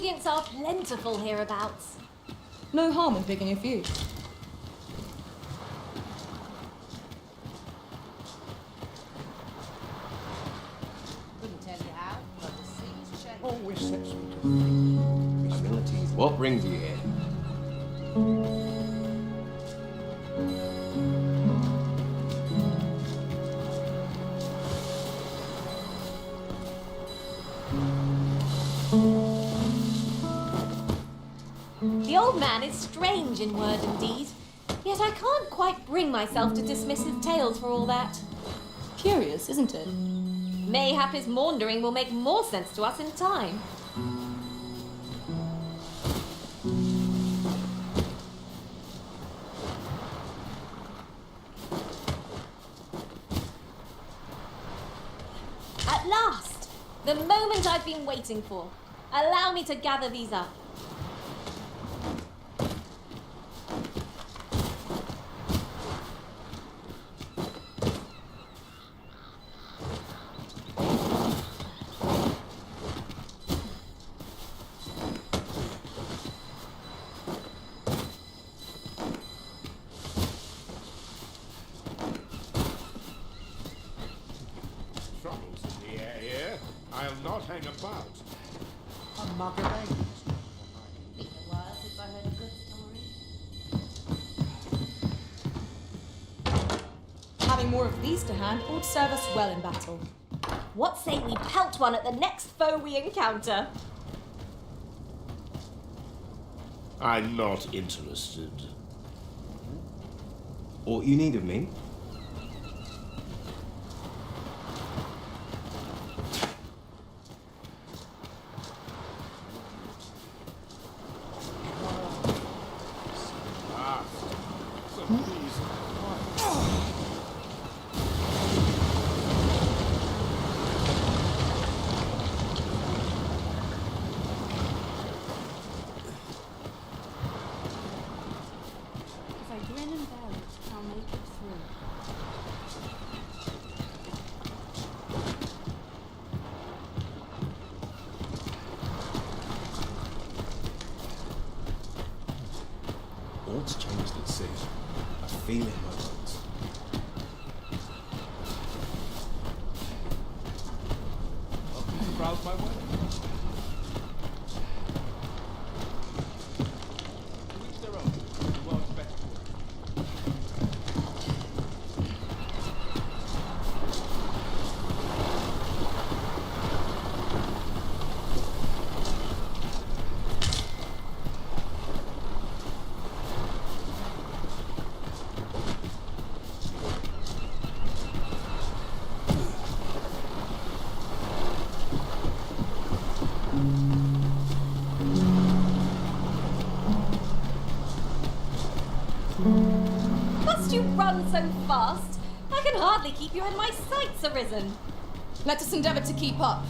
ingredients are plentiful hereabouts. No harm in picking a few. Couldn't tell you how, but the seas change. Always sets me to think. Abilities. What brings you here? The old man is strange in word and deed, yet I can't quite bring myself to dismiss his tales for all that. Curious, isn't it? Mayhap his maundering will make more sense to us in time. At last! The moment I've been waiting for. Allow me to gather these up. Troubles in the air here. I'll not hang about. A mug of ale. Been a while since I heard a good story. Having more of these to hand would serve us well in battle. What say we pelt one at the next foe we encounter? I'm not interested. All you need of me? So please. If I grin and bear it, I'll make it through. All's changed at sea. I feel it in my bones. Browse my way. To each their own. The world's best. Must you run so fast? I can hardly keep you in my sights, Arisen. Let us endeavour to keep up,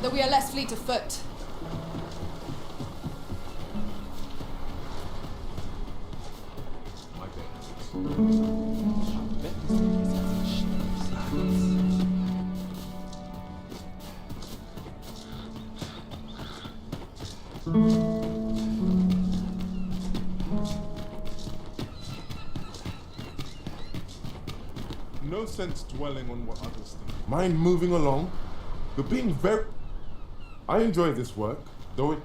though we are less fleet of foot. My goodness. I bet this place has a ship of silence. No sense dwelling on what others think. Mind moving along? You're being very... I enjoy this work, though it...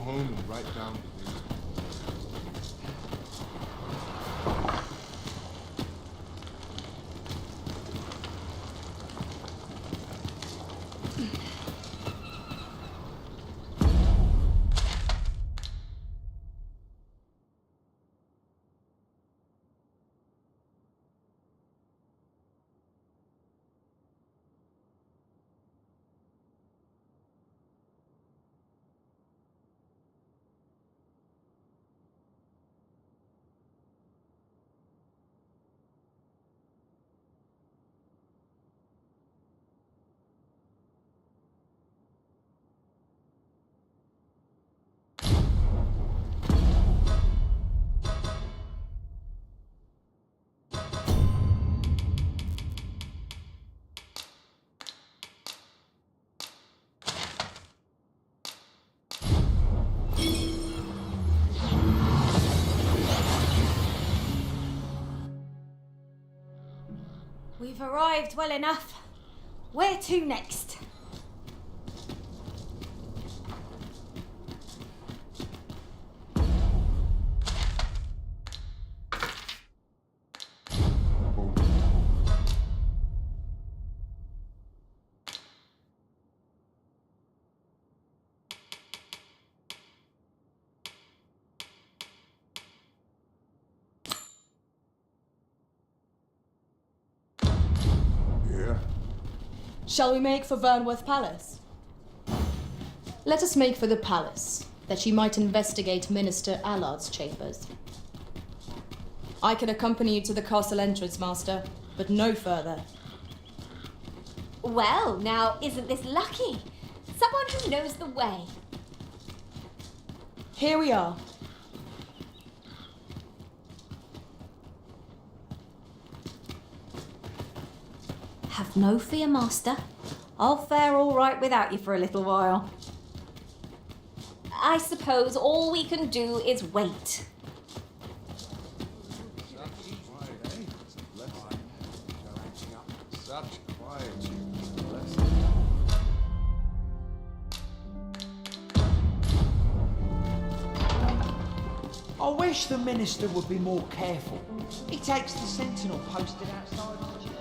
home and write down the date. We've arrived well enough. Where to next? Yeah. Shall we make for Vernworth Palace? Let us make for the palace, that she might investigate Minister Allard's chambers. I can accompany you to the castle entrance, Master, but no further. Well, now, isn't this lucky? Someone who knows the way. Here we are. Have no fear, Master. I'll fare all right without you for a little while. I suppose all we can do is wait. Such quiet. I wish the minister would be more careful. He takes the sentinel posted outside the church.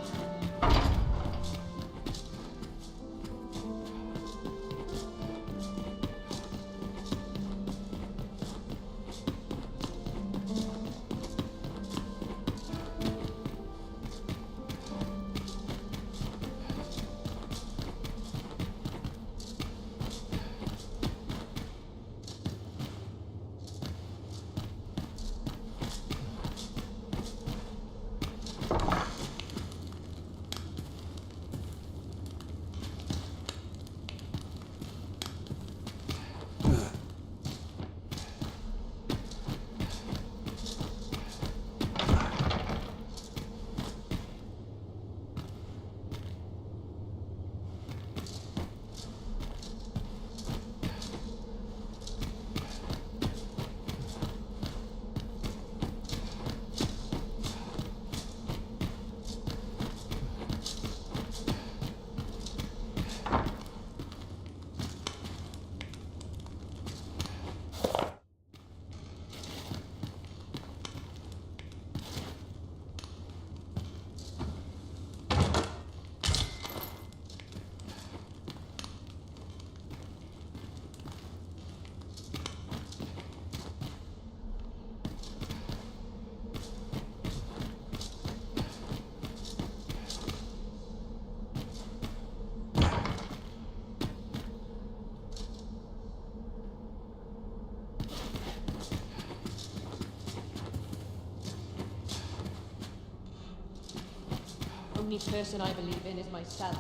Only person I believe in is myself.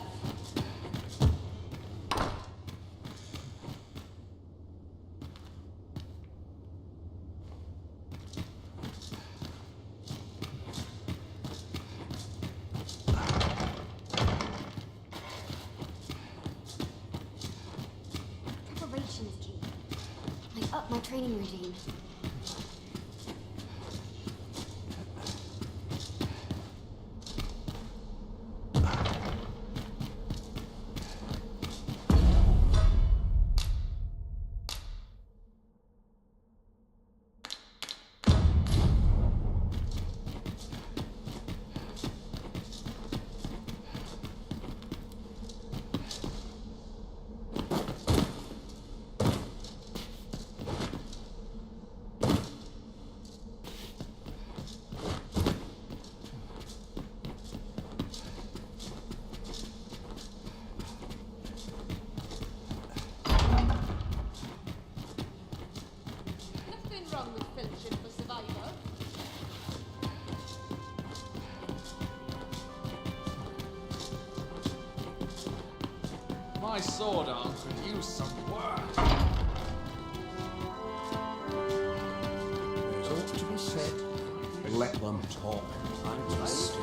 Preparation is key. I up my training regime. wrong with fellowship for survivor? My sword arm could use some work. There's ought to be said. Let them talk. I'm just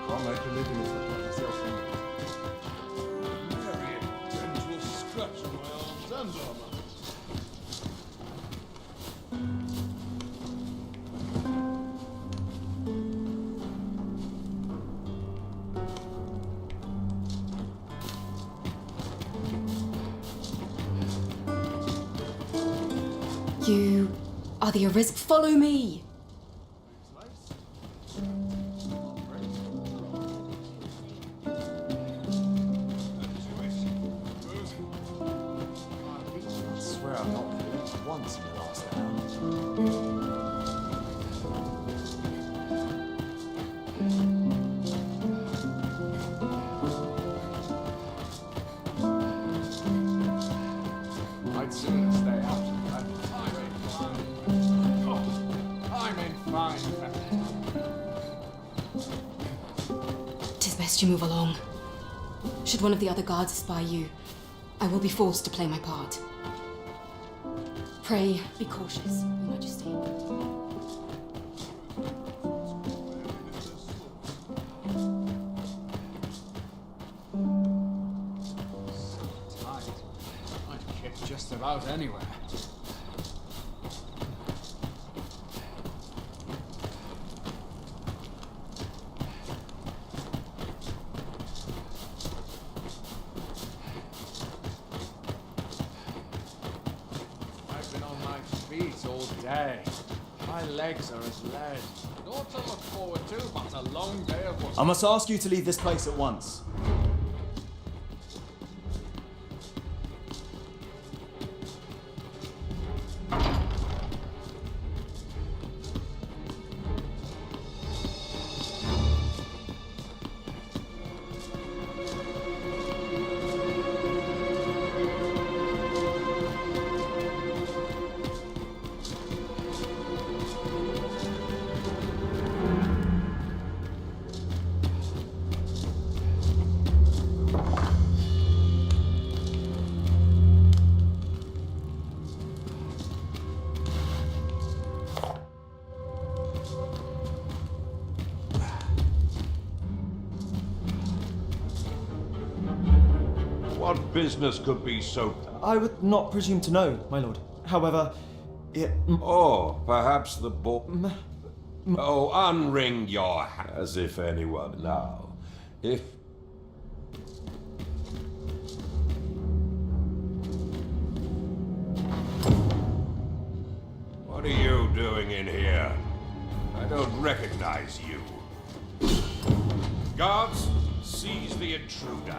Can't believe in this. Very gentle scratch on my arms and armor. You are the arisen. Follow me! I swear I've not been eaten once in the last hour. I'd sooner stay out. I'm in fine health. Tis best you move along. Should one of the other guards spy you, I will be forced to play my part. Pray, be cautious, Your Majesty. Tight. I'd kick just about anywhere. I've been on my feet all day. My legs are as lead. Naught to look forward to, but a long day of work. I must ask you to leave this place at once. What business could be so... I would not presume to know, my lord. However, it... Oh, perhaps the Oh, unring your hand. As if anyone now. If... What are you doing in here? I don't recognize you. Guards, seize the intruder.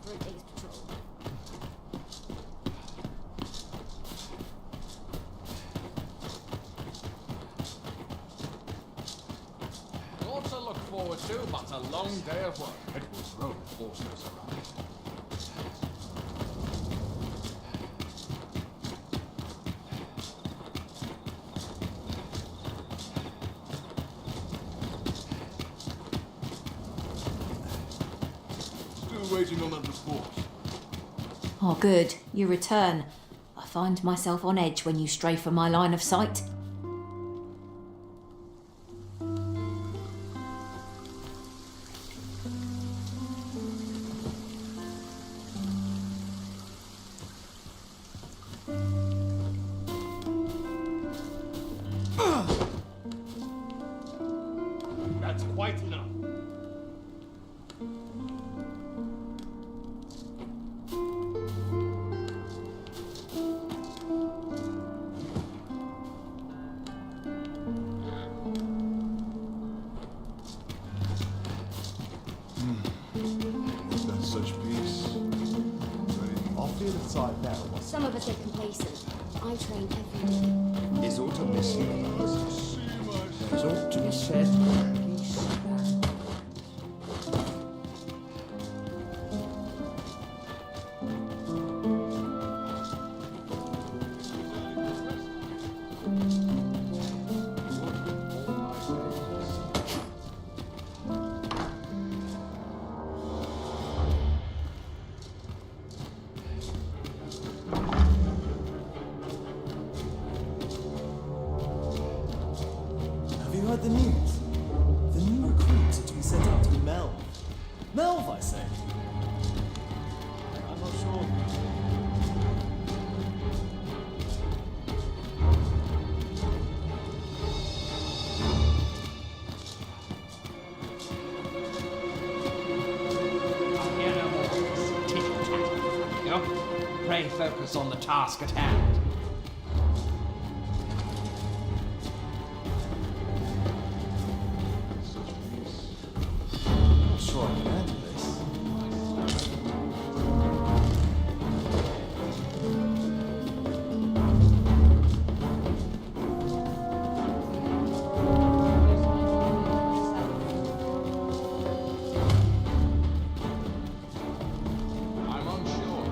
after a day's patrol. Naught to look forward to, but a long day of work. It will grow forces around. Still waiting on that report. Oh, good. You return. I find myself on edge when you stray from my line of sight. That's quite enough. Was that such peace? I feel the tide now. Some of us get complacent. I train every day. Is aught to miss you? There's aught to be said. Have you heard the news? The new recruits are to be sent out to Melv. Melv, I say. I'm not sure. I'll hear no more of this tick-tack. Yup. Pray focus on the task at hand. I'm not sure I can handle this. I'm unsure.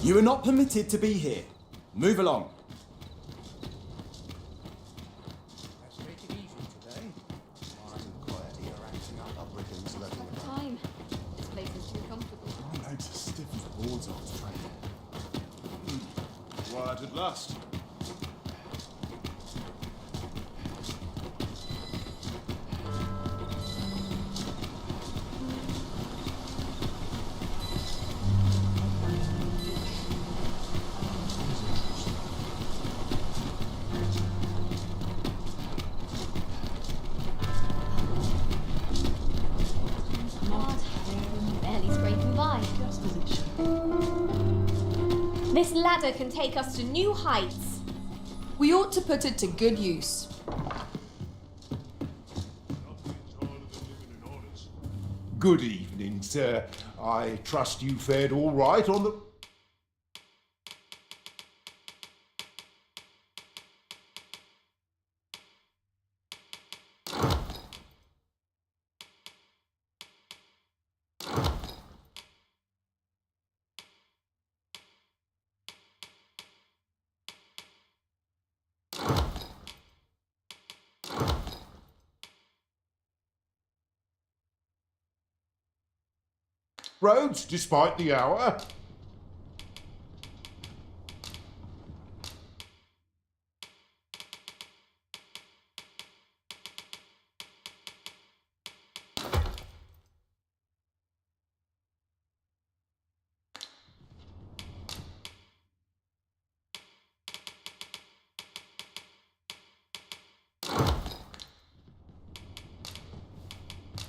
You are not permitted to be here. Move along. Let's take it easy today. I'm glad you're acting up a brigand's level. Time. This place is too comfortable. My legs are stiff as boards after training. Quiet at last. Barely scraping by. This ladder can take us to new heights. We ought to put it to good use. Good evening, sir. I trust you fared all right on the... roads, despite the hour.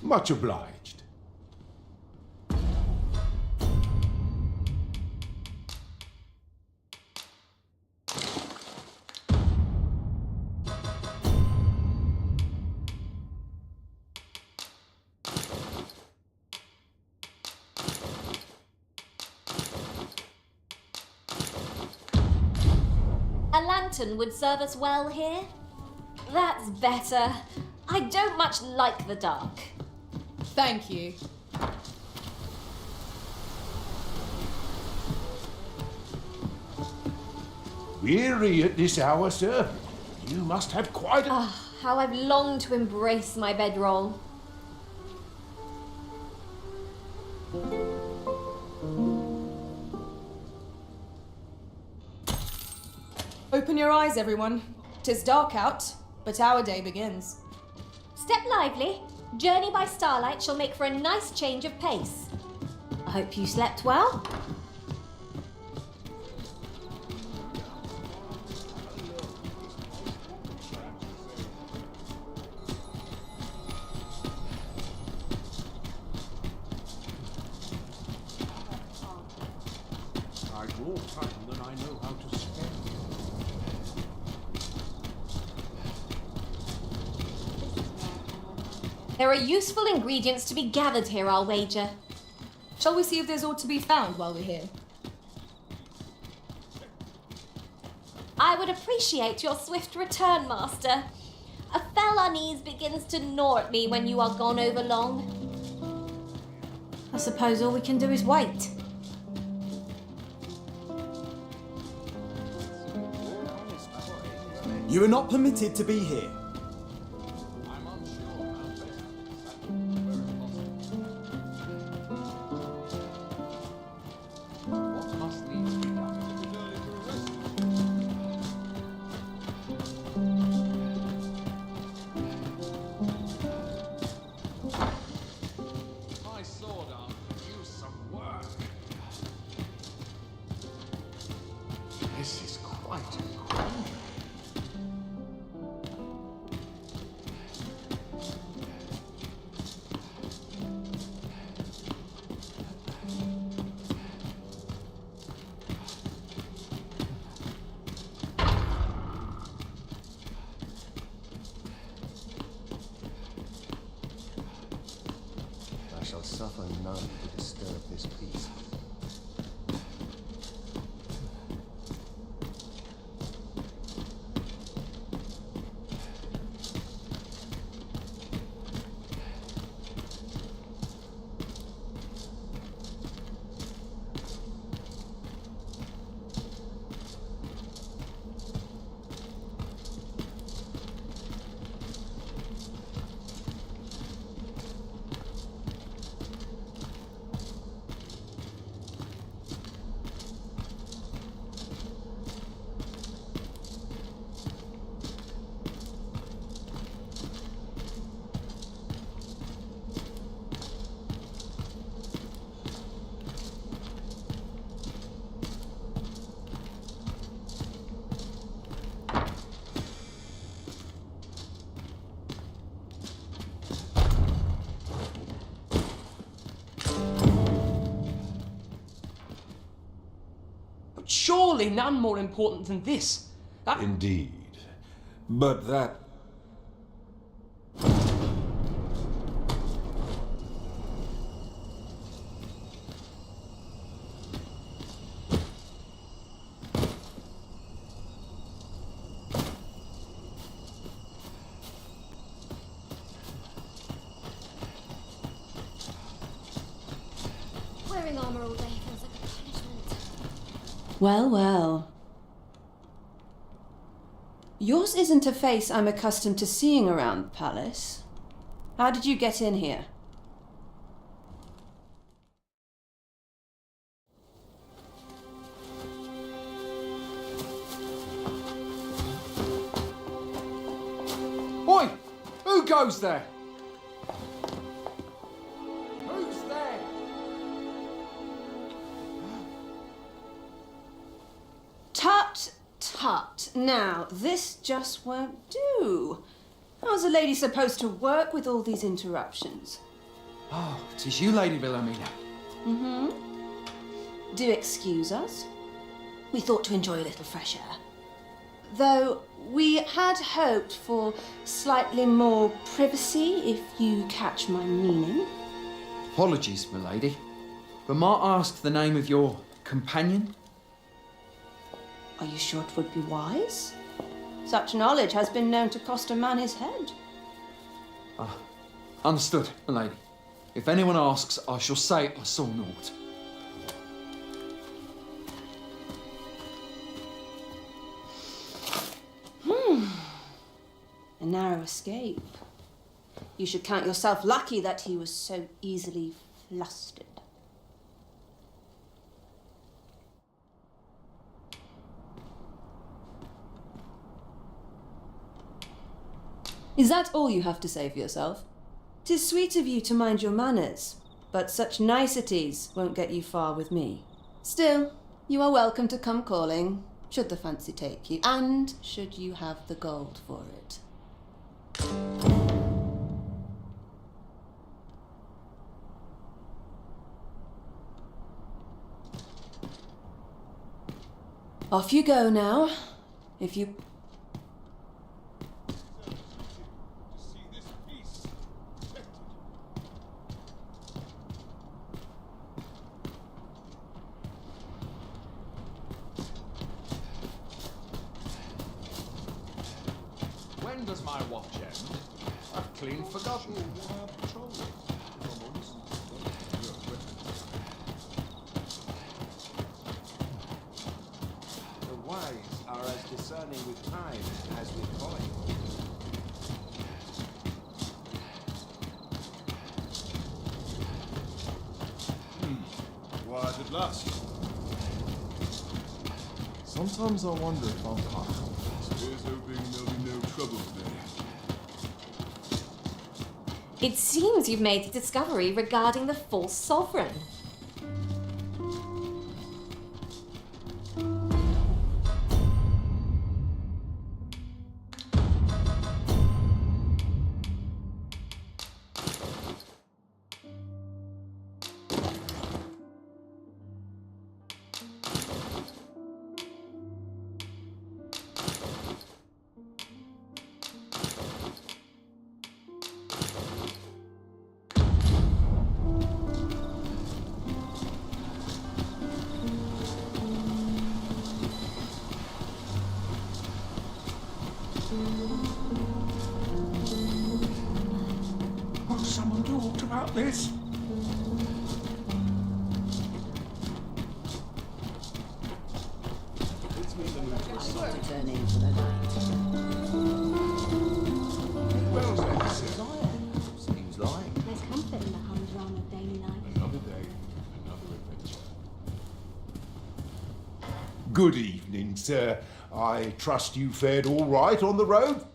Much obliged. A lantern would serve us well here. That's better. I don't much like the dark. Thank you. Weary at this hour, sir? You must have quite a... How I've longed to embrace my bedroll. Open your eyes, everyone. 'Tis dark out, but our day begins. Step lively. Journey by starlight shall make for a nice change of pace. I hope you slept well. I've more time than I know how to spend. There are useful ingredients to be gathered here, I'll wager. Shall we see if there's aught to be found while we're here? I would appreciate your swift return, Master. A fell unease begins to gnaw at me when you are gone over long. I suppose all we can do is wait. You are not permitted to be here. I'm unsure how best. Very possible. What must needs be done? It is early to arrest. My sword arm could use some work. This is quite a quandary. I shall suffer none to disturb this peace. surely none more important than this. Indeed. But that... Wearing armor all day feels like a punishment. Well, well. Yours isn't a face I'm accustomed to seeing around the palace. How did you get in here? Oi! Who goes there? Who's there? Tut, tut. Now, this just won't do. How's a lady supposed to work with all these interruptions? Oh, 'tis you, Lady Wilhelmina. Mm-hmm. Do excuse us. We thought to enjoy a little fresh air. Though we had hoped for slightly more privacy, if you catch my meaning. Apologies, milady. But might I ask the name of your companion? Are you sure it would be wise? Such knowledge has been known to cost a man his head. Ah, understood, milady. If anyone asks, I shall say I saw naught. A narrow escape. You should count yourself lucky that he was so easily flustered. Is that all you have to say for yourself? 'Tis sweet of you to mind your manners, but such niceties won't get you far with me. Still, you are welcome to come calling, should the fancy take you, and should you have the gold for it. Off you go now. If you... When does my watch end? I've clean forgotten. The wise are as discerning with time as with coin. Quiet at last. Sometimes I wonder if I'm caught. Here's hoping there'll be no trouble today. It seems you've made a discovery regarding the false sovereign. Will someone do aught about this? Returning for the night. Well then, sir. Seems like. There's comfort in the humdrum of daily life. Another day, another adventure. Good evening, sir. I trust you fared all right on the road?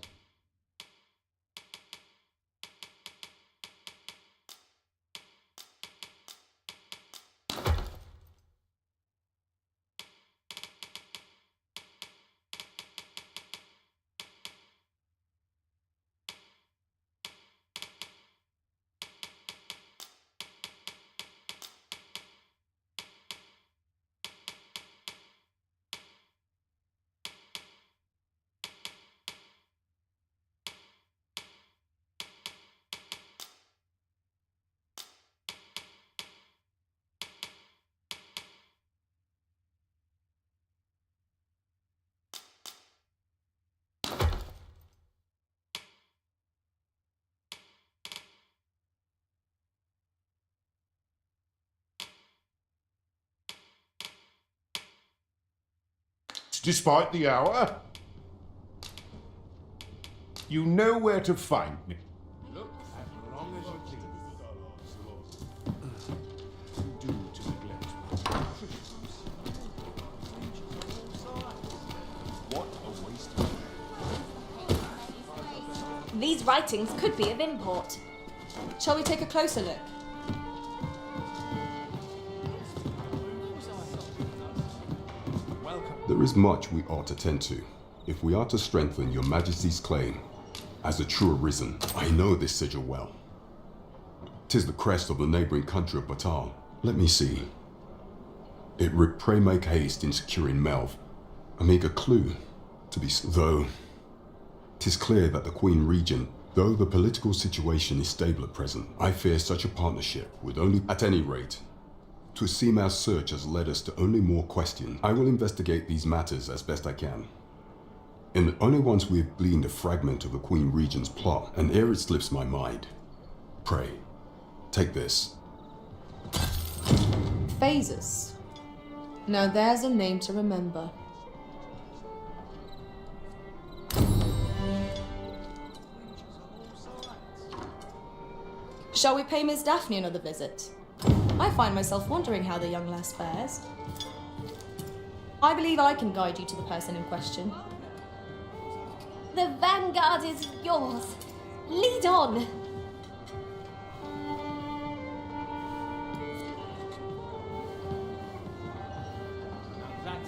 despite the hour. You know where to find me. Look as long as you please. Do to neglect. What a waste of time. These writings could be of import. Shall we take a closer look? There is much we ought to tend to, if we are to strengthen your Majesty's claim as a true arisen. I know this sigil well. 'Tis the crest of the neighboring country of Batal. Let me see. It would pray make haste in securing Melv, a meager clue to be though. 'Tis clear that the Queen Regent, though the political situation is stable at present, I fear such a partnership would only, at any rate, to seem our search has led us to only more questions. I will investigate these matters as best I can. And only once we have gleaned a fragment of the Queen Regent's plot, and ere it slips my mind, pray, take this. Phases. Now there's a name to remember. Shall we pay Miss Daphne another visit? I find myself wondering how the young lass fares. I believe I can guide you to the person in question. The vanguard is yours. Lead on.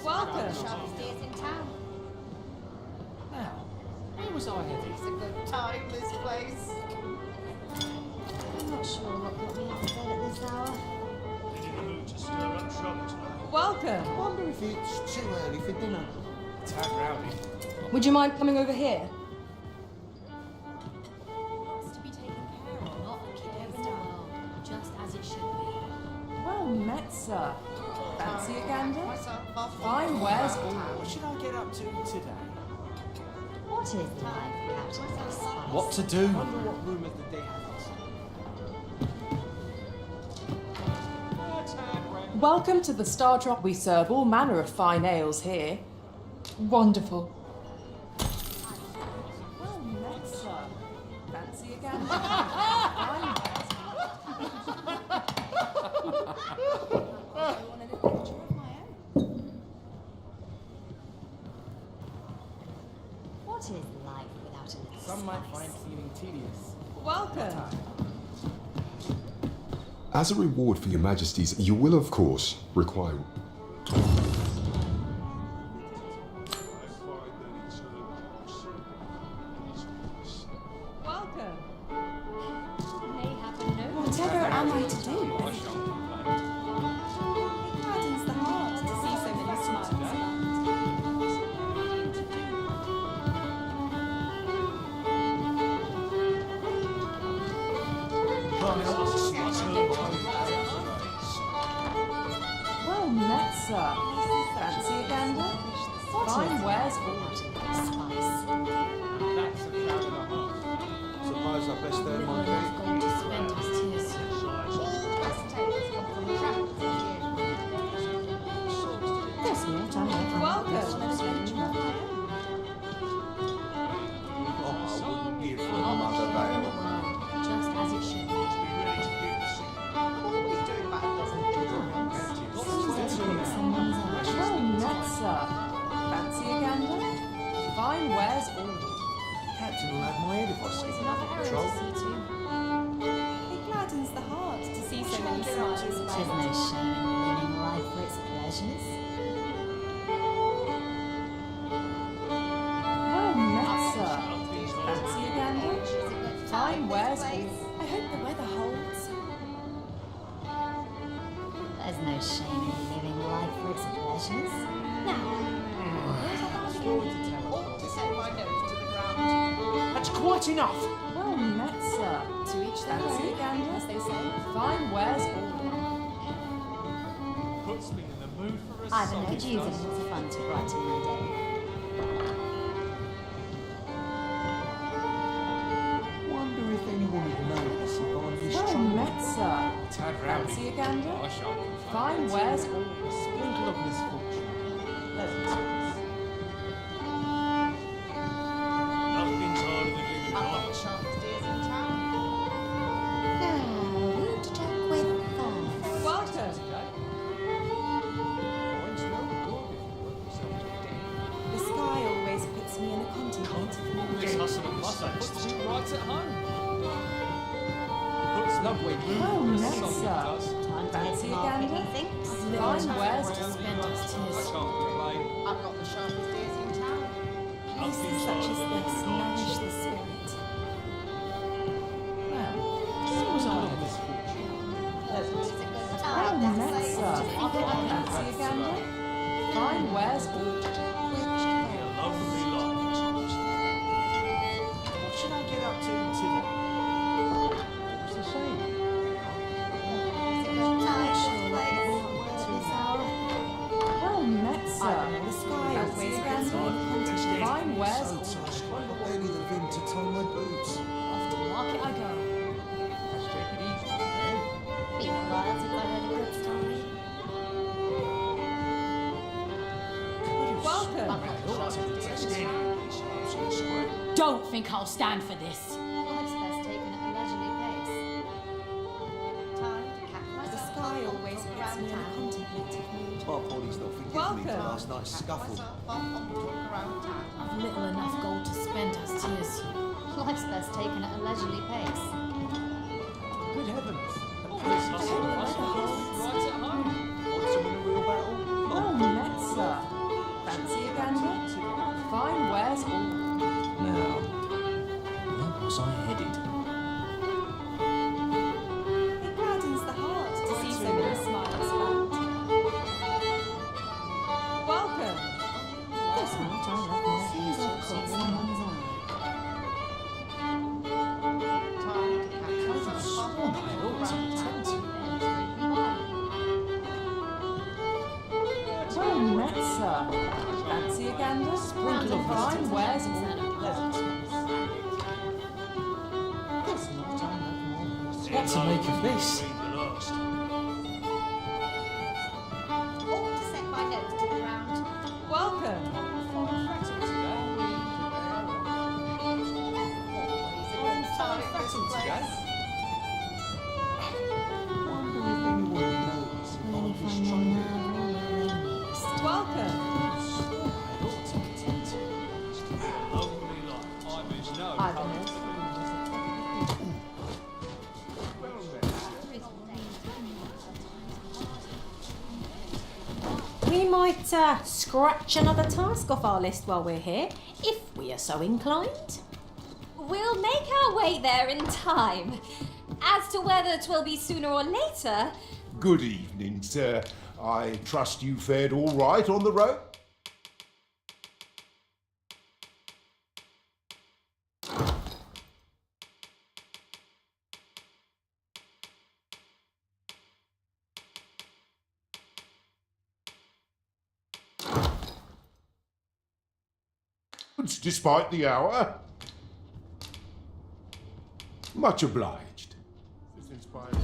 Welcome. Sharpest days in town. Now, where was I headed? It's a good time, this place. I'm not sure what got me out of bed at this hour. Welcome. I wonder if it's too early for dinner. Tad rowdy. Would you mind coming over here? What's to be taken care of, not carried out, just as it should be. Well met, sir. Fancy a gander? Myself off. Fine wares all. What should I get up to today? What is life without its spice? What to do? I wonder what room of the day has Welcome to the Star Drop. We serve all manner of fine ales here. Wonderful. Well met, sir. Fancy a gander? What is life without an Some might find feeling tedious. Welcome. As a reward for your Majesties, you will of course require... Welcome. May have no. Whatever am I to do? It gladdens the heart to see so many smiles. Well met, sir. Fancy a gander? Fine wares all. spice? That's a shout and a half. Suppose I best earn my I've keep. gone to spend his tears. All best tales come from travels of you. This minute I'm making Welcome. an adventure of my own. Oh, I wouldn't give for I'll another keep on the veil. world, just as it should be. Someone's else. Well met, sir. Fancy a gander? Fine wares all. Captain will have my head if I see Always him another on errand patrol. to see to. It gladdens the heart to see so many smiles. There's no shame in living life for its pleasures. Well met, sir. Fancy a gander? Fine wares all. I hope the weather holds. There's no shame in living life for its pleasures. Now, where's that bound to go? Ought to set my nose to the ground. That's quite enough! Well met, sir. To each their Fancy a own, gander? as they say. Fine wares all. Puts me in the mood for a I've no solid dues dance. and it's fun to brighten my day. Wonder if anyone would notice if I'm Well distracted. met, sir. Tad rowdy. Fancy a gander? I shan't complain. Fine wares all. A sprinkle of misfortune. Pleasant service. puts you right at home. Puts lovely Oh, next does. up. Fancy a gander? Fine wares to spend us I tears. can't complain. I've got the sharpest ears in town. Places such as this nourish the spirit. Well, this was our misfortune. Oh, next up. Fancy a gander? Fine wares all. What should I get up to today? It's a shame. Well met, sir. The sky always gets fine wares. Barely the vim to tie my boots. Off to market I go. Let's take it easy, eh? Been a while since I heard a good story. Welcome. Don't think I'll stand for this. Life's best taken at a leisurely pace. Time to catch myself. The sky always puts me in a contemplative mood. Poor Paulie's not forgiven me Welcome. for last night's scuffle. I've little enough gold to spend as tears. Life's best taken at a leisurely pace. Good heavens. The Puts pace us is right at home. Want to win a real battle? Oh, met, sir. Fancy a gander? Fine wares all. Now, where was I headed? It gladdens the heart to see so many smiles found. Welcome. This night I love my seas of course someone's eye. Time to catch myself. Well met, sir. Fancy a gander? Sprinkle of fine wares all. This night I love more. What to make of this? Ought to set my nose to the ground. Welcome. Wonder if anyone knows if I was trying to... Welcome. We might scratch another task off our list while we're here, if we are so inclined. We'll make our way there in time. As to whether it will be sooner or later... Good evening, sir. I trust you fared all right on the road? Despite the hour. Much obliged. This is inspiring.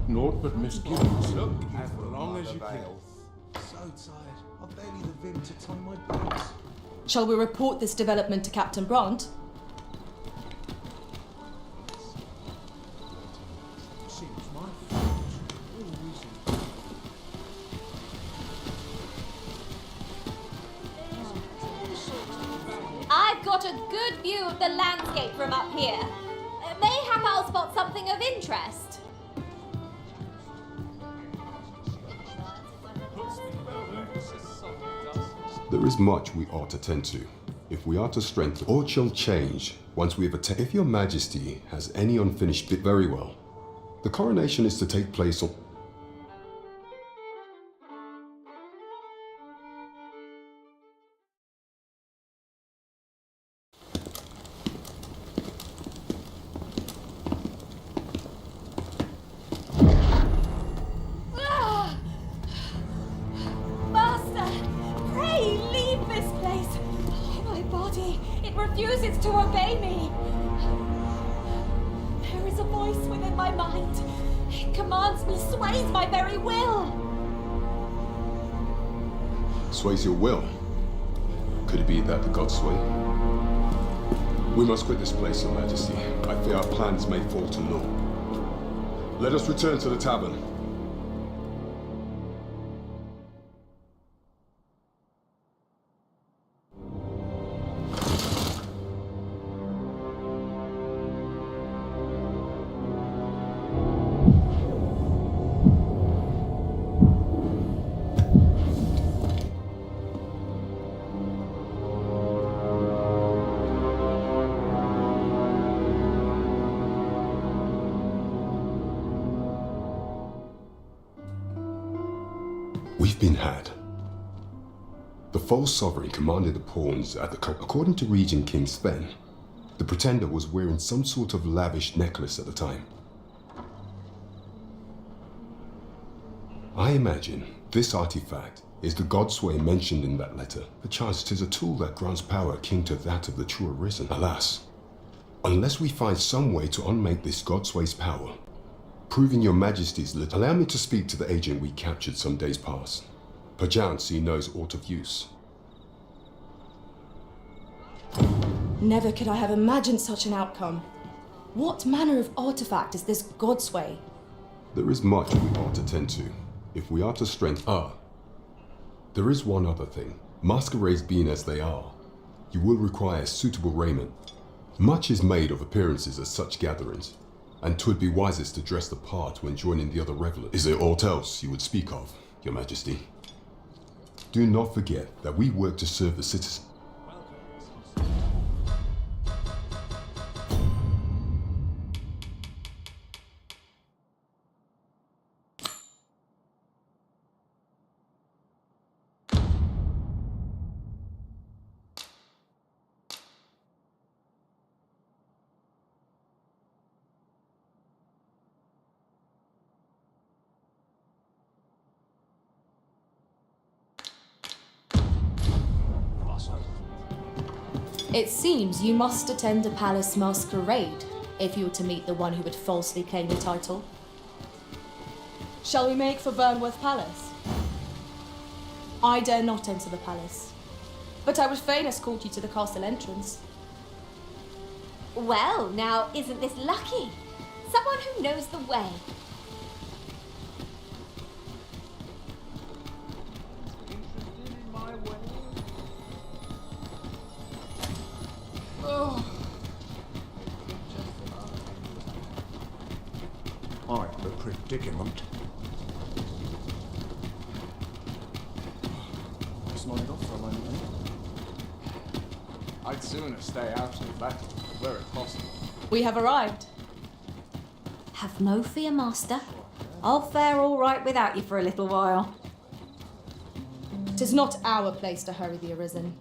Naught but misgivings. Look, as long as you can. So tired. I've barely the vim to tie my boots. Shall we report this development to Captain Brandt? Seems my fault. I've got a good view of the landscape from up here. Mayhap I'll spot something of interest. There is much we ought to tend to. If we are to strengthen, all shall change once we have attained. If your majesty has any unfinished bit, very well. The coronation is to take place on... Master! refuses to obey me. There is a voice within my mind. It commands me, sways my very will. Sways your will? Could it be that the gods sway? We must quit this place, Your Majesty. I fear our plans may fall to naught. Let us return to the tavern. We've been had. The false sovereign commanded the pawns at the... According to Regent King Sven, the pretender was wearing some sort of lavish necklace at the time. I imagine this artifact is the godsway mentioned in that letter. Perchance 'tis a tool that grants power akin to that of the true arisen. Alas, unless we find some way to unmake this godsway's power, proving Your Majesty's allow me to speak to the agent we captured some days past. Perchance he knows aught of use. Never could I have imagined such an outcome. What manner of artifact is this godsway? There is much we ought to tend to, if we are to strengthen. There is one other thing. Masquerades being as they are, you will require suitable raiment. Much is made of appearances at such gatherings, and 'twould be wisest to dress the part when joining the other revelers. Is there aught else you would speak of, Your Majesty? Do not forget that we work to serve the citizens. It seems you must attend a palace masquerade if you were to meet the one who would falsely claim the title. Shall we make for Vernworth Palace? I dare not enter the palace, but I would fain escort you to the castle entrance. Well, now, isn't this lucky? Someone who knows the way. I'm in a predicament. Just nodded off for a moment, eh? I'd sooner stay out of battle, were it possible. We have arrived. Have no fear, Master. I'll fare all right without you for a little while. 'Tis not our place to hurry the arisen.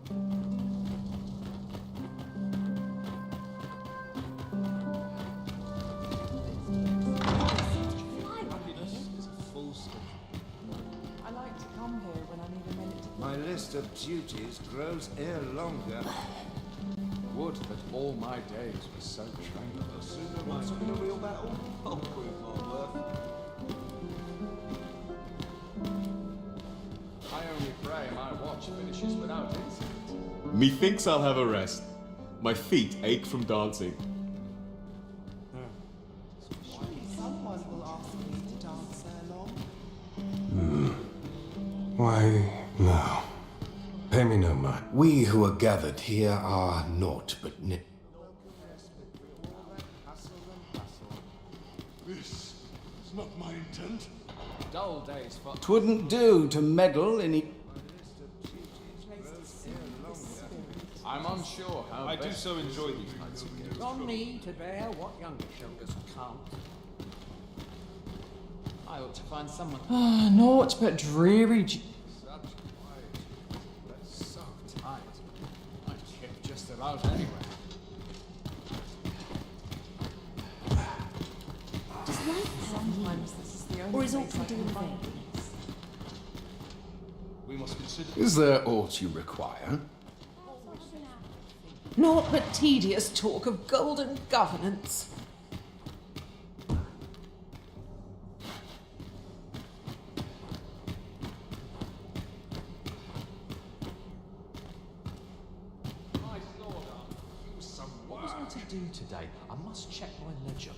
I like to come here when I need a minute to... My list of duties grows e'er longer. Would that all my days were so tranquil. The sooner might win a real battle, I'll prove my worth. I only pray my watch finishes without incident. Methinks I'll have a rest. My feet ache from dancing. Someone will ask me to dance ere long. Why, no. Pay me no mind. We who are gathered here are naught but This is not my intent. Dull days for... 'Twouldn't do to meddle in it. I'm unsure how I do so enjoy these nights of games. On me to bear what younger shoulders can't. I ought to find someone. Naught but dreary... So tight. I'd hit just about anywhere. Does life have meaning? Or is all we do in vain? We must consider. Is there aught you require? Naught but tedious talk of golden governance. What was I to do today? I must check my ledger.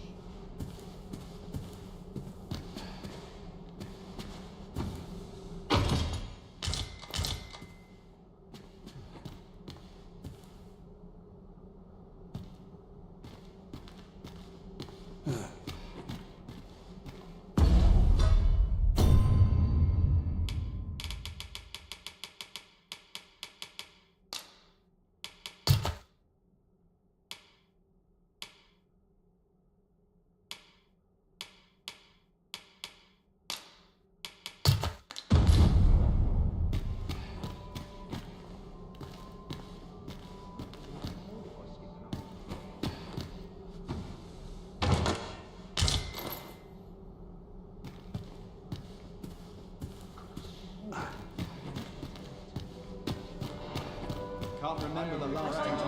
Can't remember the last time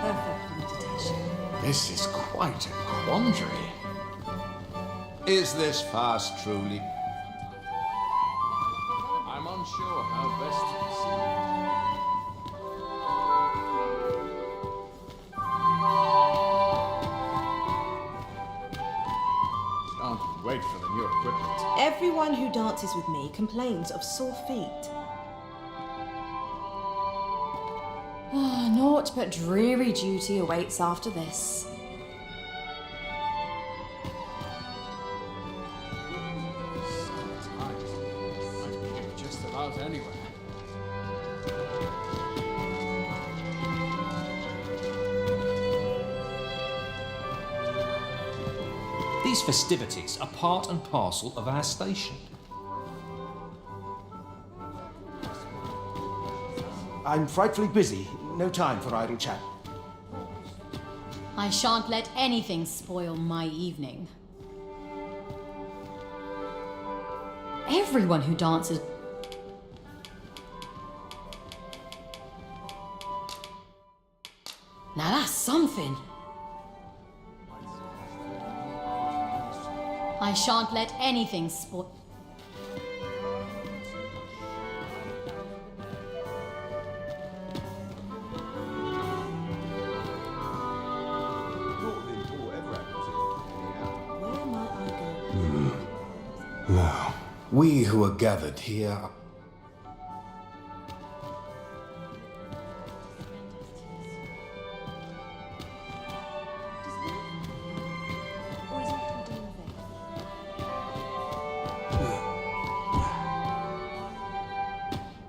Perfect meditation. This is quite a quandary. Is this fast truly? I'm unsure how best to proceed. Can't wait for the new equipment. Everyone who dances with me complains of sore feet. Naught but dreary duty awaits after this. I can get just about anywhere. These festivities are part and parcel of our station. I'm frightfully busy. No time for idle chat. I shan't let anything spoil my evening. Everyone who dances... Now that's something. I shan't let anything spoil... Now, we who are gathered here are...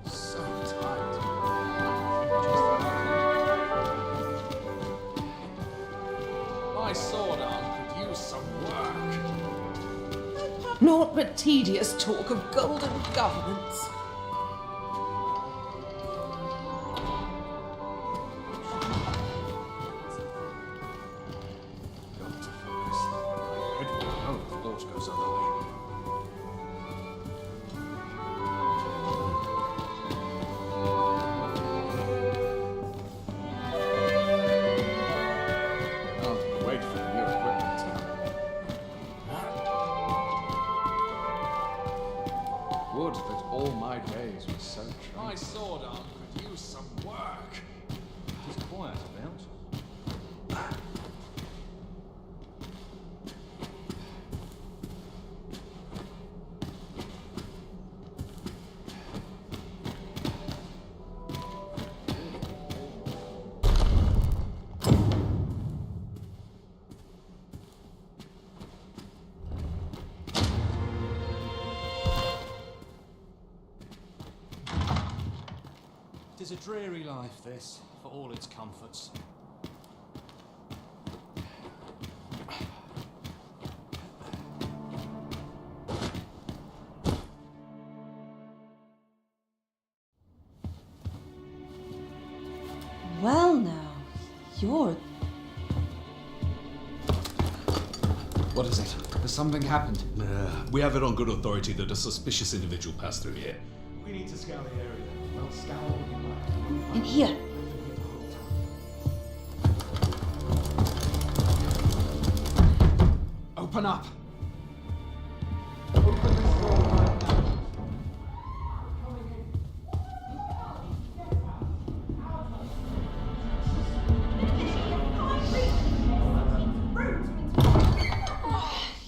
So tight. My sword arm could use some work. Naught but tedious talk of golden governance. Got to focus. My head will know if aught goes awry. Can't wait for the new equipment. Would that all my days were so true. My sword arm could use some work. It is quiet about. It is a dreary life, this, for all its comforts. Well now, you're... What is it? Has something happened? We have it on good authority that a suspicious individual passed through here. We need to scour the area. In here. Open up!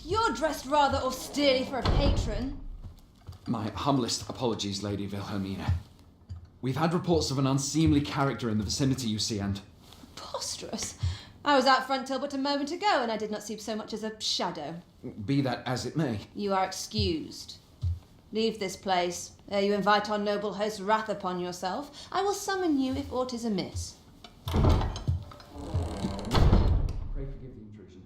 You're dressed rather austerely for a patron. My humblest apologies, Lady Wilhelmina. We've had reports of an unseemly character in the vicinity, you see, and... Preposterous. I was out front till but a moment ago, and I did not see so much as a shadow. Be that as it may. You are excused. Leave this place, ere you invite our noble host's wrath upon yourself. I will summon you if aught is amiss. Pray forgive the intrusion.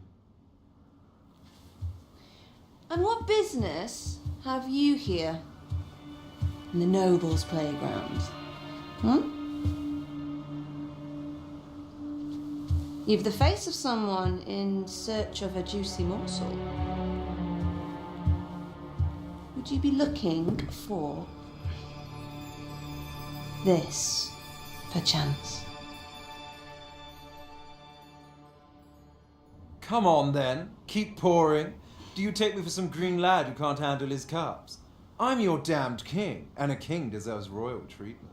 And what business have you here? In the nobles' playground? You've the face of someone in search of a juicy morsel. Would you be looking for this, perchance? Come on then, keep pouring. Do you take me for some green lad who can't handle his cups? I'm your damned king, and a king deserves royal treatment.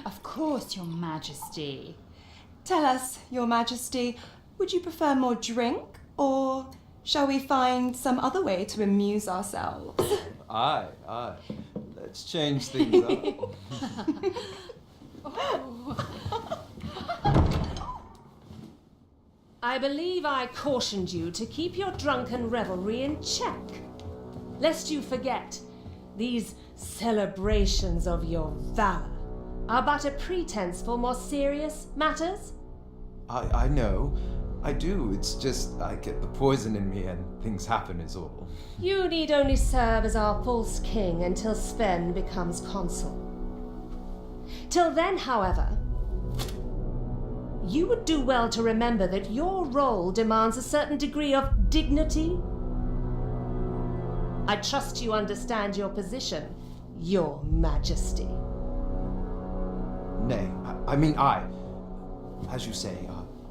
Of course, Your Majesty. Tell us, Your Majesty, would you prefer more drink, or shall we find some other way to amuse ourselves? Aye. Let's change things up. I believe I cautioned you to keep your drunken revelry in check. Lest you forget, these celebrations of your valor are but a pretense for more serious matters. I know. I do. It's just I get the poison in me and things happen is all. You need only serve as our false king until Sven becomes consul. Till then, however, you would do well to remember that your role demands a certain degree of dignity. I trust you understand your position, Your Majesty. Nay, I mean I. As you say,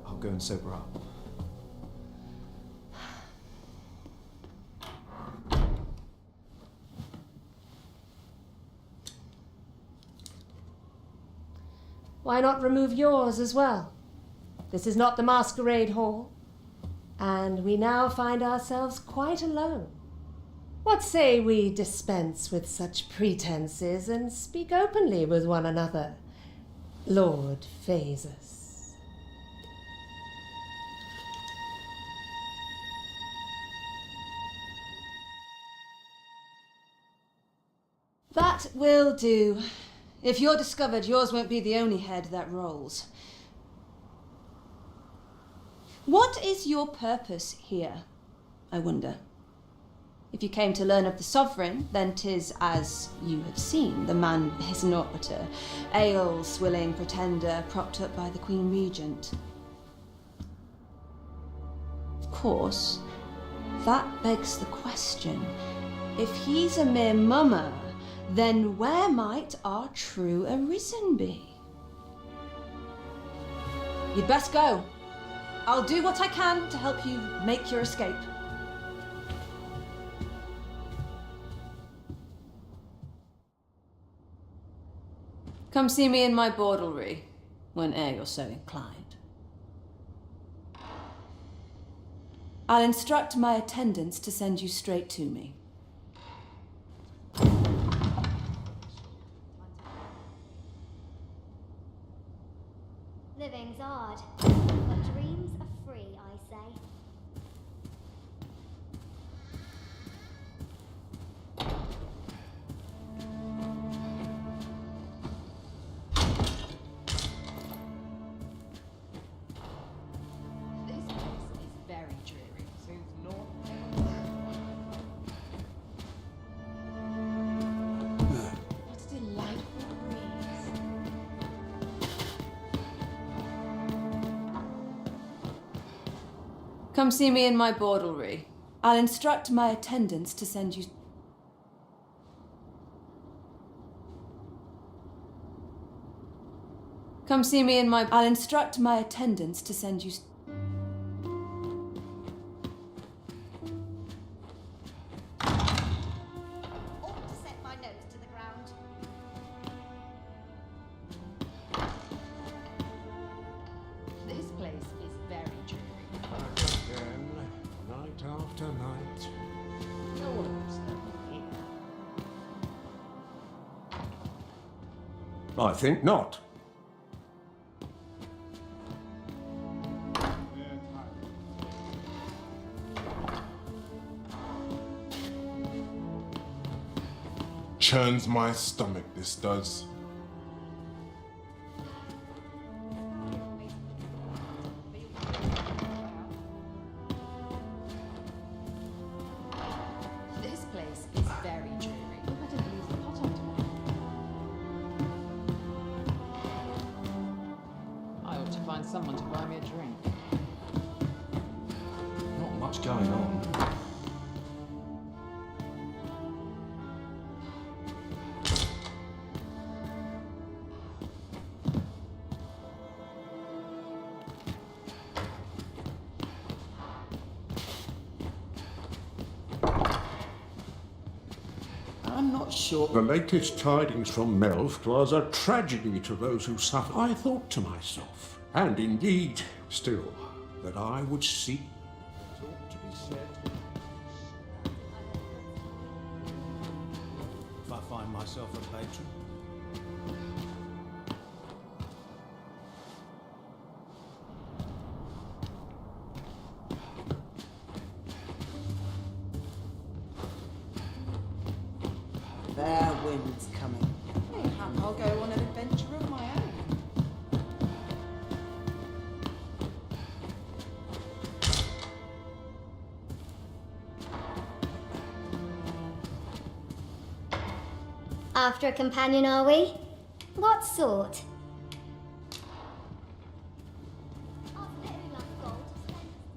I'll go and sober up. Why not remove yours as well? This is not the masquerade hall, and we now find ourselves quite alone. What say we dispense with such pretenses and speak openly with one another, Lord Phasus? That will do. If you're discovered, yours won't be the only head that rolls. What is your purpose here, I wonder? If you came to learn of the sovereign, then 'tis as you have seen. The man is naught but a ale-swilling pretender propped up by the Queen Regent. Of course, that begs the question. If he's a mere mummer, then where might our true arisen be? You'd best go. I'll do what I can to help you make your escape. Come see me in my bordlery, whene'er you're so inclined. I'll instruct my attendants to send you straight to me. Living's hard, but dreams are free, I say. This place is very dreary. Seems not. What a delightful breeze. Come see me in my bordlery. I'll instruct my attendants to send you... Come see me in my... I'll instruct my attendants to send you... Ought to set my nose to the ground. This place is very dreary. Again, night after night. No one's ever here. I think not. Churns my stomach, this does. This place is very dreary. You better leave the pot on tomorrow. I ought to find someone to buy me a drink. Not much going on. I'm not sure. The latest tidings from Melft was a tragedy to those who suffer. I thought to myself, and indeed, still, that I would seek. There's ought to be said. If I find myself a patron. Fair wind's coming. Mayhap I'll go on an adventure of my own. After a companion, are we? What sort?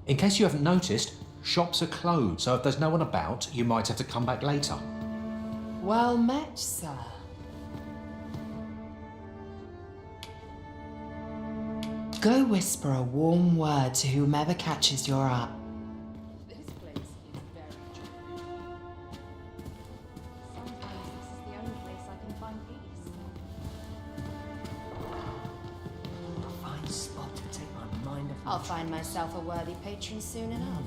In case you haven't noticed, shops are closed, so if there's no one about, you might have to come back later. Well met, sir. Go whisper a warm word to whomever catches your eye. This place is very dreary. Sometimes this is the only place I can find peace. I'll find a spot to take my mind off. I'll find myself a worthy patron soon enough.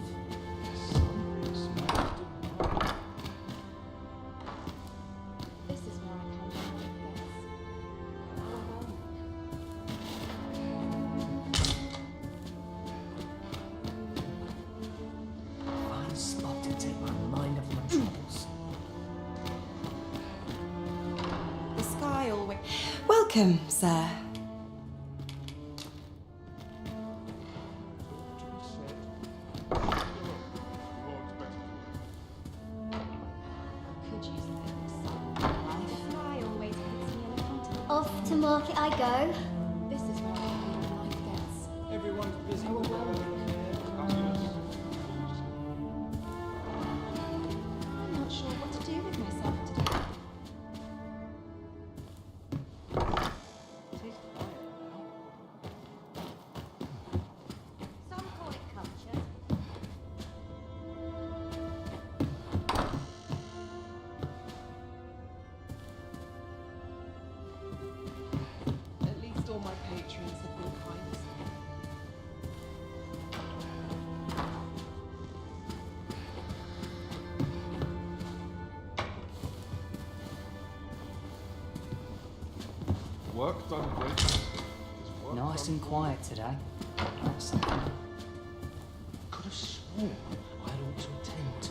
This is where I come from, I guess. Find a spot to take my mind off my troubles. The sky always... Welcome, sir. Off to market I go. This is where I feel life gets. Everyone's busy. I'm not sure what to do with myself today. Some call it culture. At least all my patrons have been kind. Work done great. Nice and quiet today. That's something. Could have sworn I ought to attend.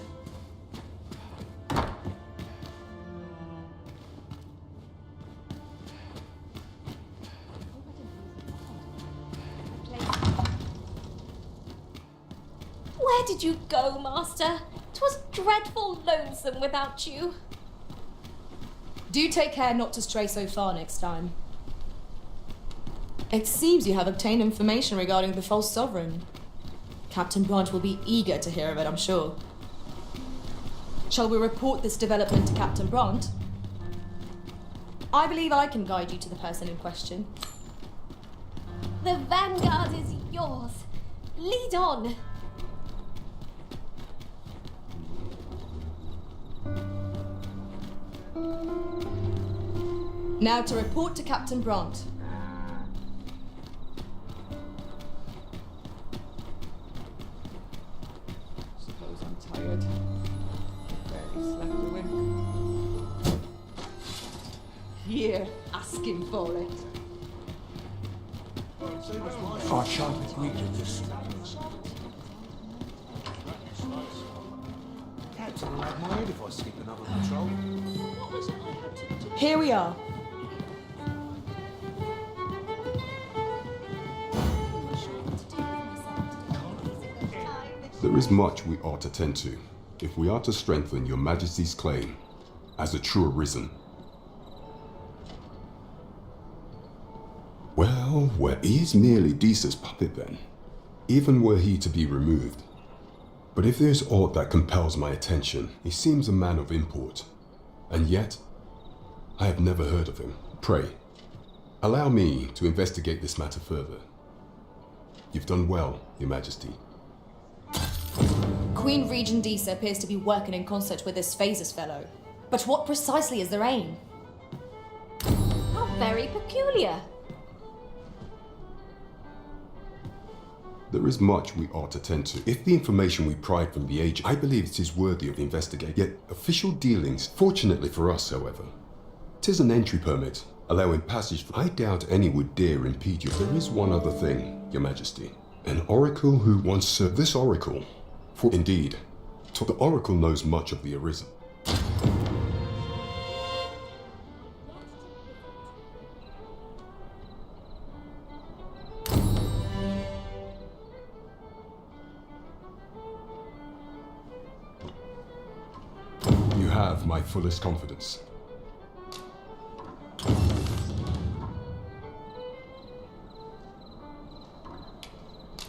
Where did you go, Master? 'Twas dreadful lonesome without you. Do take care not to stray so far next time. It seems you have obtained information regarding the false sovereign. Captain Branch will be eager to hear of it, I'm sure. Shall we report this development to Captain Brandt? I believe I can guide you to the person in question. The vanguard is yours. Lead on. Now to report to Captain Brandt. Suppose I'm tired. Barely slept a wink. Here, asking for it. I shan't agree to this. Captain will have my head if I skip another patrol. Here we are. There is much we ought to tend to, if we are to strengthen your Majesty's claim as a true arisen. Well, he is merely Desa's puppet then, even were he to be removed. But if there's aught that compels my attention, he seems a man of import, and yet I have never heard of him. Pray, allow me to investigate this matter further. You've done well, Your Majesty. Queen Regent Disa appears to be working in concert with this Phases fellow. But what precisely is their aim? How very peculiar. There is much we ought to tend to. If the information we pried from the agent, I believe it is worthy of investigating. Yet official dealings, fortunately for us, however, 'tis an entry permit, allowing passage. I doubt any would dare impede you. There is one other thing, Your Majesty. An oracle who once served this oracle. For indeed, the oracle knows much of the arisen. You have my fullest confidence.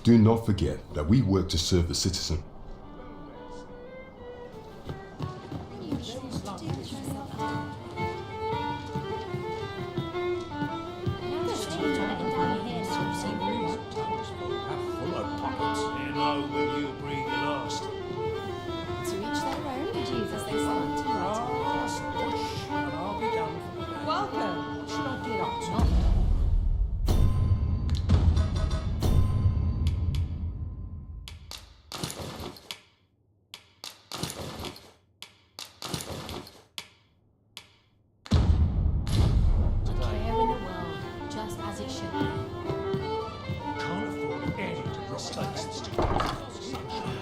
Do not forget that we work to serve the citizen.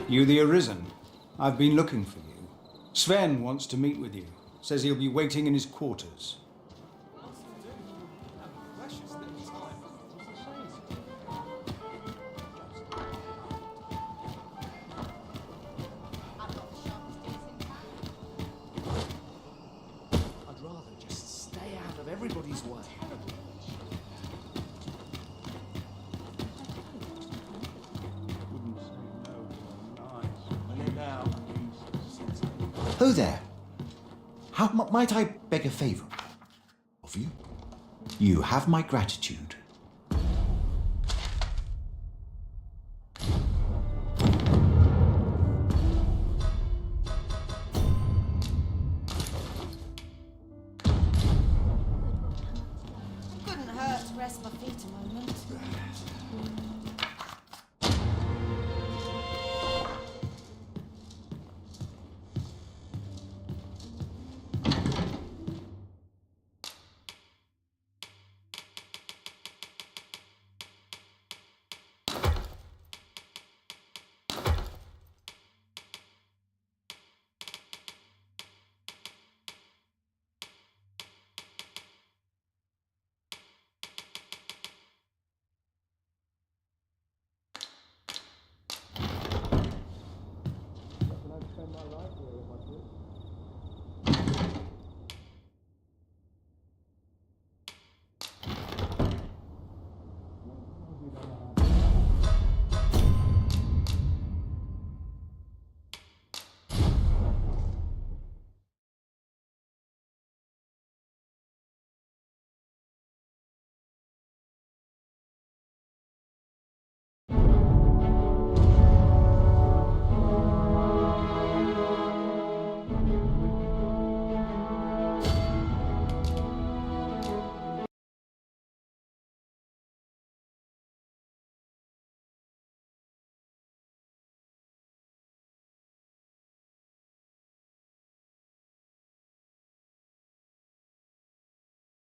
You the Arisen? I've been looking for you. Sven wants to meet with you. Says he'll be waiting in his quarters. I'd rather just stay out of everybody's way. Who there? How might I beg a favour of you? You have my gratitude. Couldn't hurt to rest my feet a moment.